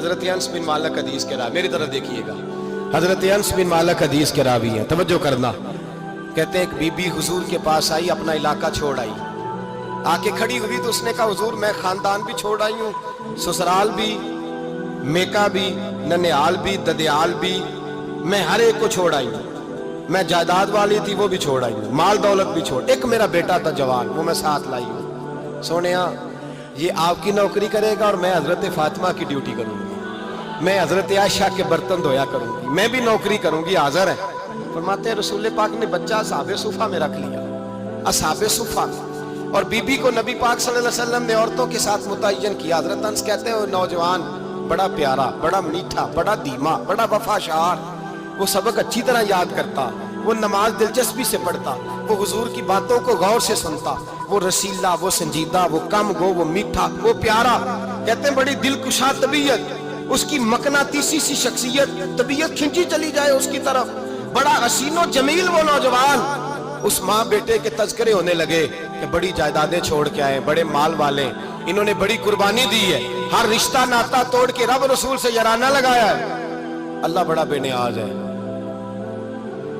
حضرت انس بن مالک حدیث کے راوی، میری طرف دیکھیے گا، حضرت انس بن مالک حدیث کے راوی ہیں، توجہ کرنا۔ کہتے ہیں ایک بی بی حضور کے پاس آئی، اپنا علاقہ چھوڑ آئی، آ کے کھڑی ہوئی تو اس نے کہا حضور میں خاندان بھی چھوڑ آئی ہوں، سسرال بھی، میکا بھی، ننیال بھی، ددیال بھی، میں ہر ایک کو چھوڑ آئی ہوں، میں جائیداد والی تھی وہ بھی چھوڑ آئی ہوں، مال دولت بھی چھوڑ، ایک میرا بیٹا تھا جوان وہ میں ساتھ لائی ہوں۔ سونیا یہ آپ کی نوکری کرے گا اور میں حضرت فاطمہ کی ڈیوٹی کروں گی، میں حضرت عائشہ کے برتن دھویا کروں گی، میں بھی نوکری کروں گی، حاضر ہے۔ فرماتے ہیں رسول پاک نے بچہ اصحاب صفہ میں رکھ لیا، اصحاب صفہ، اور بی بی کو نبی پاک صلی اللہ علیہ وسلم نے عورتوں کے ساتھ متعین کیا۔ حضرت انس کہتے ہیں وہ نوجوان بڑا پیارا، بڑا میٹھا، بڑا دھیما، بڑا وفاشار، وہ سبق اچھی طرح یاد کرتا، وہ نماز دلچسپی سے پڑھتا، وہ حضور کی باتوں کو غور سے سنتا، وہ رسیلا، وہ سنجیدہ، وہ کم گو، وہ میٹھا، وہ پیارا۔ کہتے ہیں بڑی دلکشا طبیعت، اس کی مقناطیسی سی شخصیت، طبیعت کھنچی چلی جائے اس کی طرف، بڑا حسین و جمیل وہ نوجوان۔ اس ماں بیٹے کے تذکرے ہونے لگے کہ بڑی جائیدادیں چھوڑ کے آئے، بڑے مال والے، انہوں نے بڑی قربانی دی ہے، ہر رشتہ ناتا توڑ کے رب رسول سے یارانہ لگایا ہے، اللہ بڑا بے نیاز ہے۔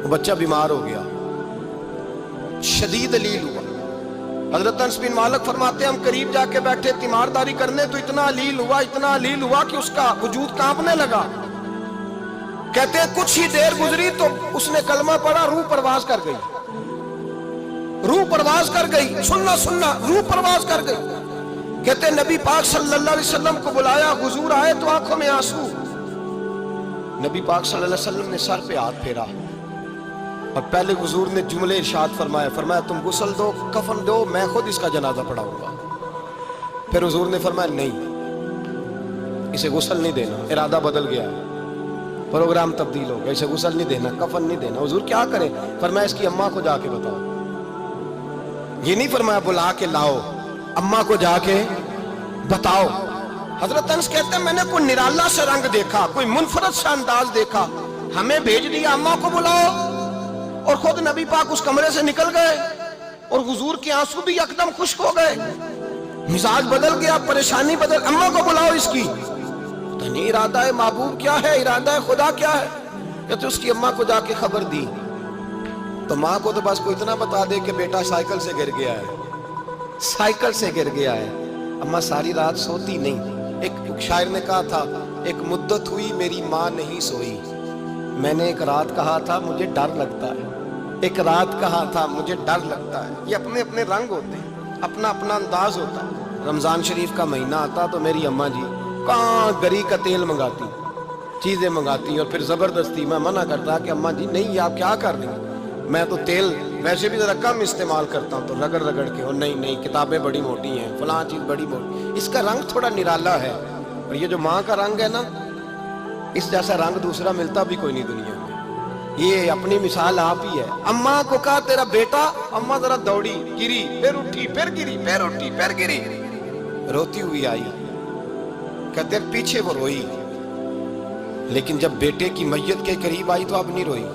وہ بچہ بیمار ہو گیا، شدید علیل ہوا۔ حضرت انس بن مالک فرماتے ہیں ہم قریب جا کے بیٹھے تیمارداری کرنے تو اتنا علیل ہوا کہ اس کا وجود کانپنے لگا۔ کہتے ہیں کچھ ہی دیر گزری تو اس نے کلمہ پڑھا، روح پرواز کر گئی، روح پرواز کر گئی، سننا روح پرواز کر گئی۔ کہتے ہیں نبی پاک صلی اللہ علیہ وسلم کو بلایا، حضور آئے تو آنکھوں میں آنسو۔ نبی پاک صلی اللہ علیہ وسلم نے سر پہ ہاتھ پھیرا اور پہلے حضور نے جملے ارشاد فرمایا تم غسل دو، کفن دو، میں خود اس کا جنازہ پڑھاؤں گا۔ پھر حضور نے فرمایا نہیں، اسے غسل نہیں دینا، ارادہ بدل گیا، پروگرام تبدیل ہو گیا، اسے غسل نہیں دینا، کفن نہیں دینا۔ حضور کیا کرے؟ فرمایا اس کی اماں کو جا کے بتاؤ۔ یہ نہیں فرمایا بلا کے لاؤ، اماں کو جا کے بتاؤ۔ حضرت انس کہتے ہیں میں نے کوئی نرالا سے رنگ دیکھا، کوئی منفرد سا انداز دیکھا، ہمیں بھیج دیا اماں کو بلاؤ، اور خود نبی پاک اس کمرے سے نکل گئے اور حضور کے آنسو بھی یکدم خشک ہو گئے، مزاج بدل گیا، پریشانی بدل، اماں کو بلاؤ اس کی۔ پتہ نہیں ارادہ ہے محبوب کیا ہے، ارادہ ہے خدا کیا ہے۔ کہتے اس کی اماں کو جا کے خبر دی تو ماں کو تو بس کوئی اتنا بتا دے کہ بیٹا سائیکل سے گر گیا ہے، سائیکل سے گر گیا ہے۔ اماں ساری رات سوتی نہیں۔ ایک شاعر نے کہا تھا ایک مدت ہوئی میری ماں نہیں سوئی، میں نے ایک رات کہا تھا مجھے ڈر لگتا ہے، ایک رات کہا تھا مجھے ڈر لگتا ہے۔ یہ اپنے اپنے رنگ ہوتے ہیں، اپنا اپنا انداز ہوتا ہے۔ رمضان شریف کا مہینہ آتا تو میری اماں جی کہاں گری کا تیل منگاتی، چیزیں منگاتی، اور پھر زبردستی میں منع کرتا کہ اماں جی نہیں آپ کیا کر رہی ہیں، میں تو تیل ویسے بھی ذرا کم استعمال کرتا ہوں، تو رگڑ رگڑ کے، اور نہیں کتابیں بڑی موٹی ہیں، فلاں چیز بڑی موٹی، اس کا رنگ تھوڑا نرالا ہے۔ اور یہ جو ماں کا رنگ ہے نا، اس جیسا رنگ دوسرا ملتا بھی کوئی نہیں دنیا میں۔ یہ اپنی مثال آپ ہی ہے۔ اماں کو کہا تیرا بیٹا، اماں ذرا دوڑی، گری، پھر اٹھی، پھر گری، پھر اٹھی، پھر گری، روتی ہوئی آئی۔ کہتے ہیں پیچھے وہ روئی، لیکن جب بیٹے کی میت کے قریب آئی تو اب نہیں روئی۔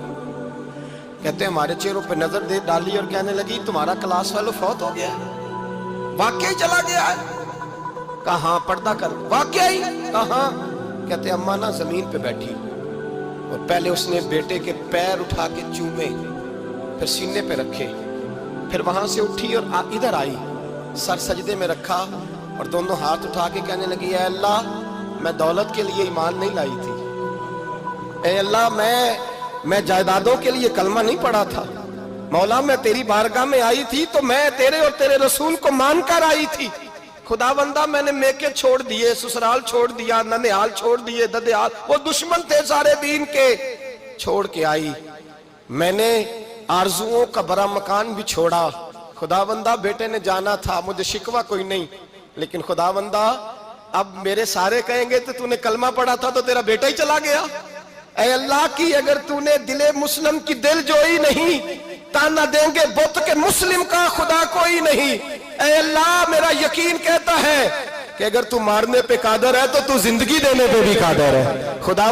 کہتے ہیں ہمارے چہروں پہ نظر دے ڈالی اور کہنے لگی تمہارا کلاس فیلو فوت ہو گیا ہے، واقعی چلا گیا ہے؟ کہاں پردہ کر، واقعی کہاں؟ کہتے ہیں اماں نا زمین پہ بیٹھی اور پہلے اس نے بیٹے کے پیر اٹھا کے چومے، پھر سینے پہ رکھے، پھر وہاں سے اٹھی اور ادھر آئی، سر سجدے میں رکھا اور دونوں ہاتھ اٹھا کے کہنے لگی اے اللہ میں دولت کے لیے ایمان نہیں لائی تھی، اے اللہ میں جائیدادوں کے لیے کلمہ نہیں پڑھا تھا، مولا میں تیری بارگاہ میں آئی تھی تو میں تیرے اور تیرے رسول کو مان کر آئی تھی، خدا بندہ میں نے میکے چھوڑ دیے، سسرال چھوڑ دیا، ننیال چھوڑ دیے، ددیال، وہ دشمن تھے سارے دین کے، چھوڑ کے آئی، میں نے آرزوؤں کا بڑا مکان بھی چھوڑا، خدا بندہ بیٹے نے جانا تھا، مجھے شکوہ کوئی نہیں، لیکن خدا بندہ اب میرے سارے کہیں گے تو نے کلمہ پڑھا تھا تو تیرا بیٹا ہی چلا گیا، اے اللہ کی اگر نے دل مسلم کی دل جوئی نہیں، تانا دیں گے بت کے مسلم کا خدا کوئی نہیں، اے اللہ میرا یقین کہتا ہے کہ اگر تو مارنے پہ قادر ہے تو زندگی دینے پہ بھی قادر ہے، خدا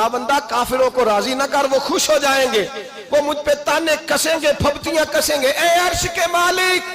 بندہ کافروں کو راضی نہ کر، وہ خوش ہو جائیں گے، وہ مجھ پہ تانے کسیں گے، پھپتیاں کسیں گے، اے عرش کے مالک